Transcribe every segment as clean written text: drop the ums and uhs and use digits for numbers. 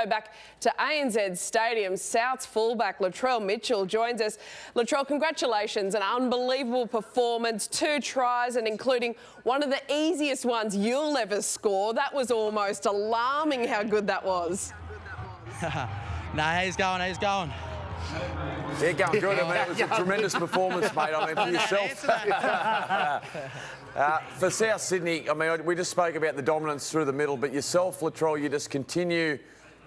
Back to ANZ Stadium, South's fullback Latrell Mitchell joins us. Latrell, congratulations, an unbelievable performance, 2 tries and including one of the easiest ones you'll ever score. That was almost alarming how good that was. Nah, he's going. Yeah, going good. I mean, it was a tremendous performance, mate. I mean, for yourself. For South Sydney, I mean, we just spoke about the dominance through the middle, but yourself, Latrell, you just continue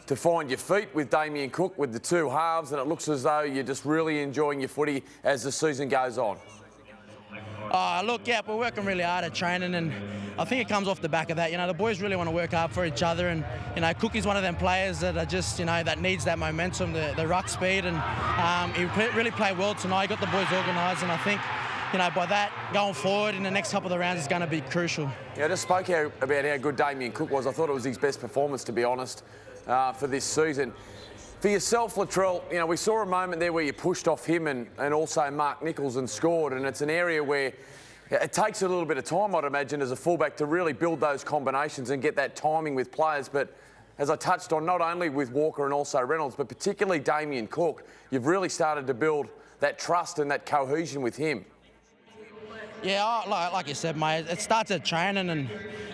to find your feet with Damien Cook with the 2 halves, and it looks as though you're just really enjoying your footy as the season goes on. Look, yeah, we're working really hard at training, and I think it comes off the back of that. You know, the boys really want to work hard for each other, and you know, Cookie's one of them players that are just, you know, that needs that momentum, the ruck speed, and he really played well tonight. He got the boys organised, and I think, you know, by that, going forward in the next couple of rounds is going to be crucial. Yeah, I just spoke about how good Damien Cook was. I thought it was his best performance, to be honest, for this season. For yourself, Latrell, you know, we saw a moment there where you pushed off him and also Mark Nichols and scored, and it's an area where it takes a little bit of time, I'd imagine, as a fullback to really build those combinations and get that timing with players. But as I touched on, not only with Walker and also Reynolds, but particularly Damien Cook, you've really started to build that trust and that cohesion with him. Yeah, like you said, mate, it starts at training, and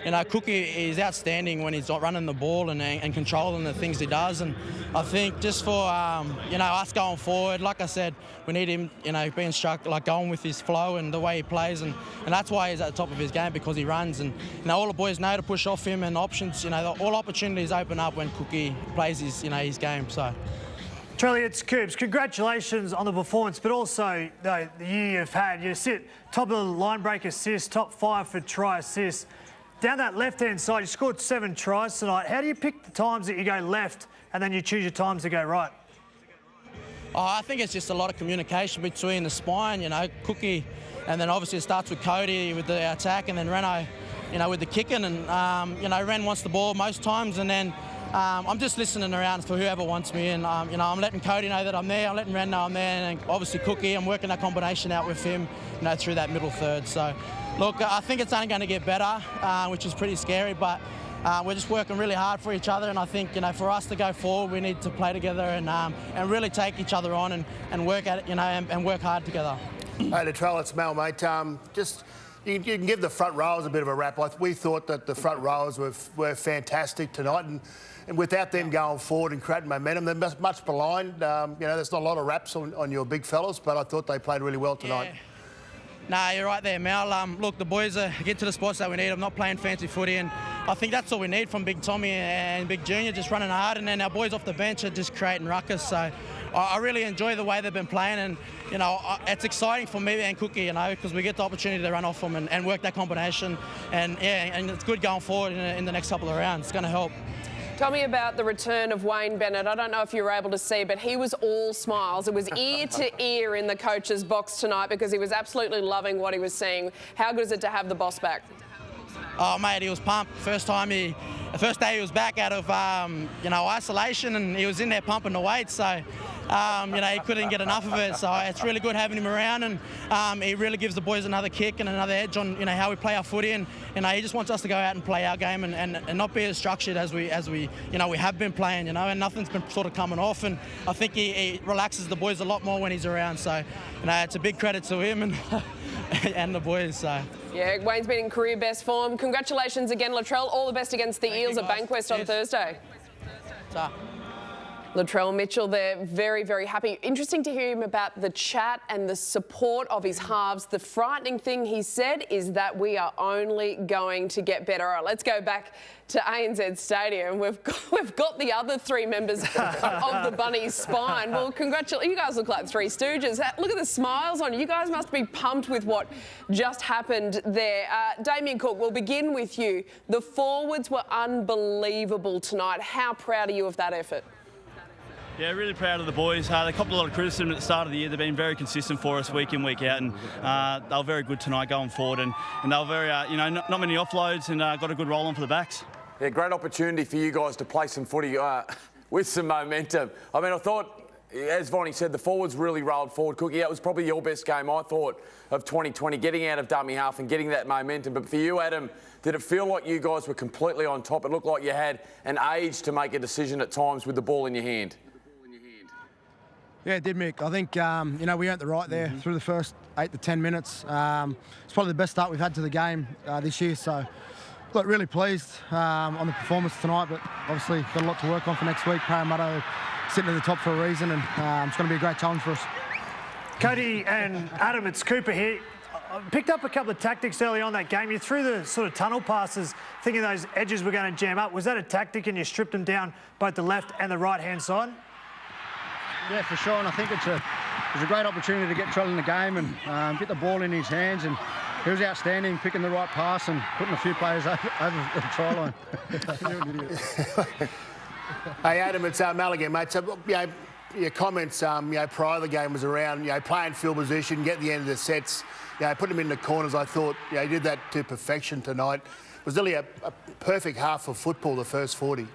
you know, Cookie is outstanding when he's running the ball and controlling the things he does. And I think just for you know, us going forward, like I said, we need him, you know, being struck, like going with his flow and the way he plays, and that's why he's at the top of his game, because he runs. And you know, all the boys know to push off him, and options, you know, all opportunities open up when Cookie plays his, you know, his game. So. Trelly, it's Coops. Congratulations on the performance, but also the year you've had. You sit top of the line break assists, top 5 for try assists. Down that left-hand side, you scored 7 tries tonight. How do you pick the times that you go left and then you choose your times to go right? Oh, I think it's just a lot of communication between the spine, you know, Cookie, and then obviously it starts with Cody with the attack, and then Reno, you know, with the kicking. And, you know, Ren wants the ball most times, and then I'm just listening around for whoever wants me, and you know, I'm letting Cody know that I'm there, I'm letting Ren know I'm there, and obviously Cookie, I'm working that combination out with him, you know, through that middle third. So, look, I think it's only going to get better, which is pretty scary, but we're just working really hard for each other, and I think, you know, for us to go forward, we need to play together and really take each other on and work at it, you know, and work hard together. Hey, Latrell, it's Mel, mate. You can give the front rowers a bit of a rap. We thought that the front rowers were fantastic tonight, and without them going forward and creating momentum, they're much blind. You know, there's not a lot of raps on your big fellas, but I thought they played really well tonight. Yeah. Nah, you're right there, Mel. Look, the boys get to the spots that we need. I'm not playing fancy footy, and I think that's all we need from Big Tommy and Big Junior, just running hard, and then our boys off the bench are just creating ruckus. So I really enjoy the way they've been playing, and you know, it's exciting for me and Cookie, you know, because we get the opportunity to run off them and work that combination, and yeah, and it's good going forward in the next couple of rounds. It's going to help. Tell me about the return of Wayne Bennett. I don't know if you were able to see, but he was all smiles. It was ear to ear in the coach's box tonight because he was absolutely loving what he was seeing. How good is it to have the boss back? Oh, mate, he was pumped. The first day he was back out of, you know, isolation, and he was in there pumping the weights. So, you know, he couldn't get enough of it. So it's really good having him around, and he really gives the boys another kick and another edge on, you know, how we play our footy. And you know, he just wants us to go out and play our game and not be as structured as we you know, we have been playing. You know, and nothing's been sort of coming off. And I think he relaxes the boys a lot more when he's around. So, you know, it's a big credit to him and and the boys. So. Yeah, Wayne's been in career best form. Congratulations again, Latrell. All the best against the Eels at Bankwest on Thursday. Latrell Mitchell there, very, very happy. Interesting to hear him about the chat and the support of his halves. The frightening thing he said is that we are only going to get better. All right, let's go back to ANZ Stadium. We've got the other 3 members of the Bunnies spine. Well, congratulations. You guys look like 3 stooges. Look at the smiles on you. You guys must be pumped with what just happened there. Damien Cook, we'll begin with you. The forwards were unbelievable tonight. How proud are you of that effort? Yeah, really proud of the boys. They copped a lot of criticism at the start of the year. They've been very consistent for us week in, week out, and they were very good tonight going forward. And they were very, you know, not many offloads, and got a good roll on for the backs. Yeah, great opportunity for you guys to play some footy with some momentum. I mean, I thought as Vonnie said, the forwards really rolled forward. Cookie, that was probably your best game, I thought, of 2020, getting out of dummy half and getting that momentum. But for you, Adam, did it feel like you guys were completely on top? It looked like you had an age to make a decision at times with the ball in your hand. Yeah, it did, Mick. I think, we earned the right there through the first 8 to 10 minutes. It's probably the best start we've had to the game this year. So, look, really pleased on the performance tonight, but obviously got a lot to work on for next week. Parramatta sitting at the top for a reason, and it's going to be a great challenge for us. Cody and Adam, it's Cooper here. I picked up a couple of tactics early on that game. You threw the sort of tunnel passes thinking those edges were going to jam up. Was that a tactic and you stripped them down both the left and the right-hand side? Yeah, for sure, and I think it's a great opportunity to get Trell in the game and get the ball in his hands, and he was outstanding, picking the right pass and putting a few players over the try line. You're an idiot. Hey, Adam, it's Mal again, mate. So, your comments, prior to the game was around, playing field position, get the end of the sets, put them in the corners. I thought, he did that to perfection tonight. It was really a perfect half of football, the first 40.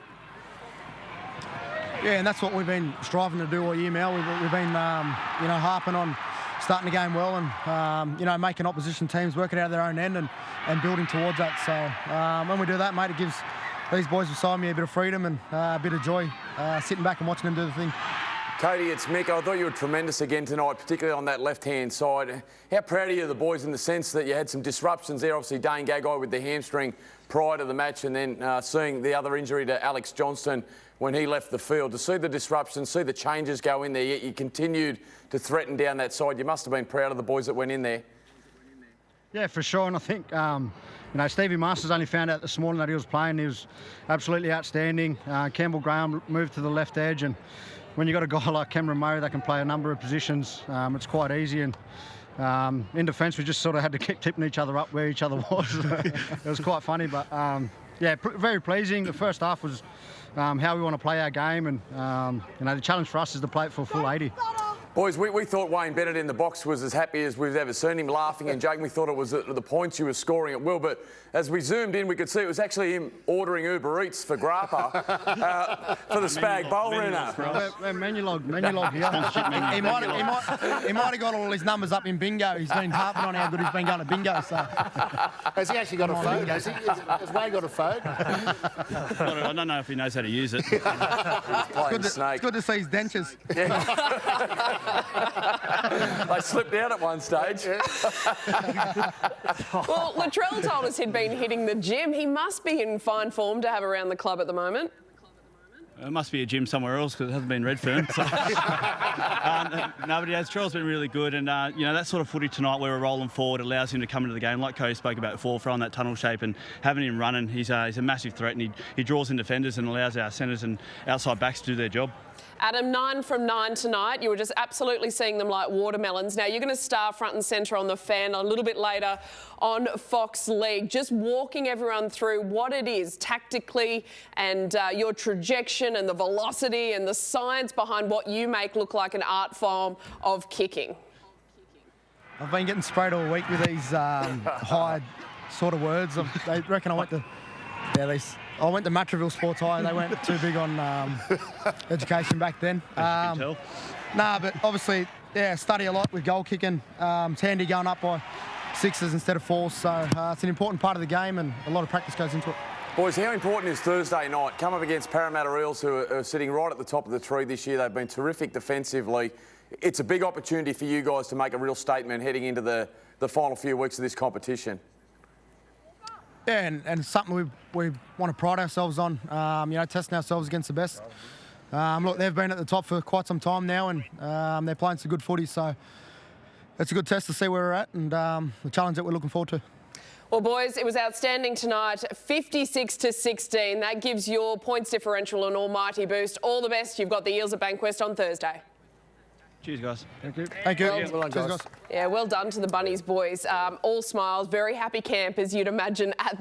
Yeah, and that's what we've been striving to do all year, Mel. We've been, harping on starting the game well and, making opposition teams work it out of their own end and building towards that. So when we do that, mate, it gives these boys beside me a bit of freedom and a bit of joy sitting back and watching them do the thing. Cody, it's Mick. I thought you were tremendous again tonight, particularly on that left-hand side. How proud are you of the boys in the sense that you had some disruptions there? Obviously, Dane Gagai with the hamstring prior to the match, and then seeing the other injury to Alex Johnston when he left the field. To see the disruption, see the changes go in there, yet you continued to threaten down that side. You must have been proud of the boys that went in there. Yeah, for sure, and I think, Stevie Masters only found out this morning that he was playing. He was absolutely outstanding. Campbell Graham moved to the left edge, and when you've got a guy like Cameron Murray that can play a number of positions, it's quite easy. And in defence, we just sort of had to keep tipping each other up where each other was. It was quite funny, but very pleasing. The first half was how we want to play our game, and the challenge for us is to play it for a full 80. Boys, we thought Wayne Bennett in the box was as happy as we've ever seen him, laughing and joking. We thought it was the points he was scoring at will, but as we zoomed in, we could see it was actually him ordering Uber Eats for Grappa for the Spag Bowl winner. Menu log here. He might have got all his numbers up in bingo. He's been harping on how good he's been going to bingo. So. Has he actually got a phone? Has Wayne got a phone? I don't know if he knows how to use it. It's good to see his dentures. Yeah. They slipped out at one stage. Well, Latrell told us he'd been hitting the gym. He must be in fine form to have around the club at the moment. It must be a gym somewhere else because it hasn't been Redfern. So. No, but Trell's been really good, and that sort of footy tonight where we're rolling forward allows him to come into the game, like Cody spoke about before, throwing that tunnel shape and having him running. He's a massive threat, and he draws in defenders and allows our centres and outside backs to do their job. Adam, 9 from 9 tonight. You were just absolutely seeing them like watermelons. Now, you're going to star front and centre on the Fan a little bit later on Fox League. Just walking everyone through what it is tactically and your trajectory and the velocity and the science behind what you make look like an art form of kicking. I've been getting sprayed all week with these high sort of words. They reckon I went to... I went to Matraville Sports High. They weren't too big on education back then. As you can tell. But obviously, study a lot with goal kicking. It's handy going up by 6s instead of 4s. So it's an important part of the game, and a lot of practice goes into it. Boys, how important is Thursday night? Come up against Parramatta Eels, who are sitting right at the top of the tree this year. They've been terrific defensively. It's a big opportunity for you guys to make a real statement heading into the final few weeks of this competition. Yeah, and it's something we want to pride ourselves on, testing ourselves against the best. Look, they've been at the top for quite some time now, and they're playing some good footy, so it's a good test to see where we're at and the challenge that we're looking forward to. Well, boys, it was outstanding tonight, 56-16. That gives your points differential an almighty boost. All the best. You've got the Eels at Bankwest on Thursday. Cheers, guys. Thank you. Thank you. Well done, guys. Yeah, well done to the Bunnies boys. All smiles, very happy campers, you'd imagine, at the